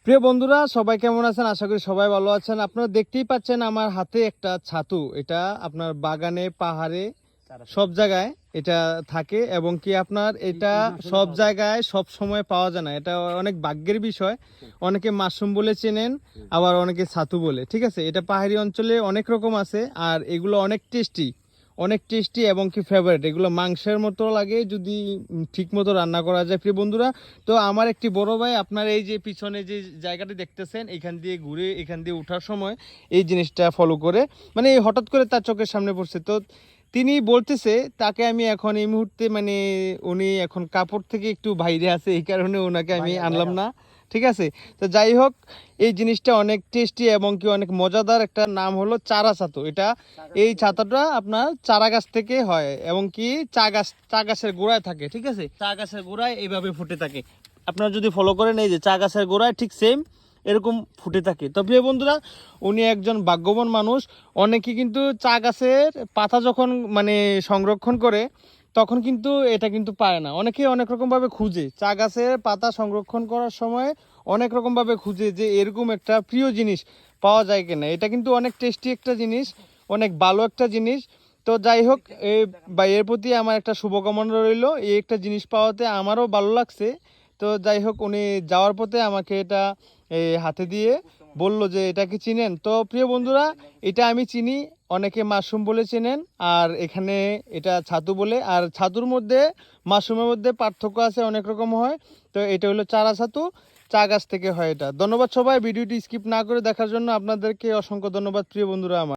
প্রিয় বন্ধুরা, সবাই কেমন আছেন? আশা করি সবাই ভালো আছেন। আপনারা দেখতেই পাচ্ছেন আমার হাতে একটা ছাতু। এটা আপনার বাগানে, পাহাড়ে সব জায়গায় এটা থাকে এবং কি আপনার এটা সব জায়গায় সব সময় পাওয়া যায় না। এটা অনেক ভাগ্যের বিষয়। অনেকে মাশরুম বলে চেনেন, আবার অনেকে ছাতু বলে। ঠিক আছে, এটা পাহাড়ি অঞ্চলে অনেক রকম আছে আর এগুলো অনেক টেস্টি এবং কি ফেভারিট। এগুলো মাংসের মতো লাগে যদি ঠিক মতো রান্না করা যায়। প্রিয় বন্ধুরা, তো আমার একটি বড় ভাই আপনার এই যে পিছনে যে জায়গাটি দেখতেছেন, এখান দিয়ে ঘুরে এখান দিয়ে ওঠার সময় এই জিনিসটা ফলো করে, মানে হঠাৎ করে তার চোখের সামনে পড়ছে। তো তিনি বলতেছে তাকে আমি এখন এই মুহূর্তে মানে উনি এখন কাপড় থেকে একটু বাইরে আছে, এই কারণে ওনাকে আমি আনলাম না। ঠিক আছে, তো যাই হোক, এই জিনিসটা অনেক টেস্টি এবং কি অনেক মজাদার। একটা নাম হলো চারা ছাতু। এটা এই ছাতাটা আপনার চারা গাছ থেকে হয় এবং কি চা গাছের গোড়ায় থাকে। ঠিক আছে, চা গাছের গোড়ায় এইভাবে ফুটে থাকে। আপনারা যদি ফলো করেন, এই যে চা গাছের গোড়ায় ঠিক সেম এরকম ফুটে থাকে। তো প্রিয় বন্ধুরা, উনি একজন ভাগ্যবান মানুষ। অনেকে কিন্তু চা গাছের পাতা যখন মানে সংরক্ষণ করে তখন কিন্তু এটা কিন্তু পায় না। অনেকে অনেক রকম ভাবে খুঁজে, চা গাছের পাতা সংরক্ষণ করার সময় অনেক রকম ভাবে খুঁজে যে এরকম একটা প্রিয় জিনিস পাওয়া যায় কিনা। এটা কিন্তু অনেক টেস্টি একটা জিনিস, অনেক ভালো একটা জিনিস। তো যাই হোক, এর প্রতি আমার একটা শুভকামনা রইল। এই একটা জিনিস পাওয়াতে আমারও ভালো লাগছে। তো যাই হোক, উনি যাওয়ার পথে আমাকে এটা হাতে দিয়ে বলল যে এটা কি চিনেন? তো প্রিয় বন্ধুরা, এটা আমি চিনি। অনেকে মাশরুম বলে চেনেন, আর এখানে এটা ছাতু বলে। আর ছাতুর মধ্যে মাশরুমের মধ্যে পার্থক্য আছে, অনেক রকম হয়। তো এটা হলো চারা ছাতু, চা গাছ থেকে হয় এটা। ধন্যবাদ সবাই ভিডিওটি স্কিপ না করে দেখার জন্য। আপনাদেরকে অসংখ্য ধন্যবাদ প্রিয় বন্ধুরা আমার।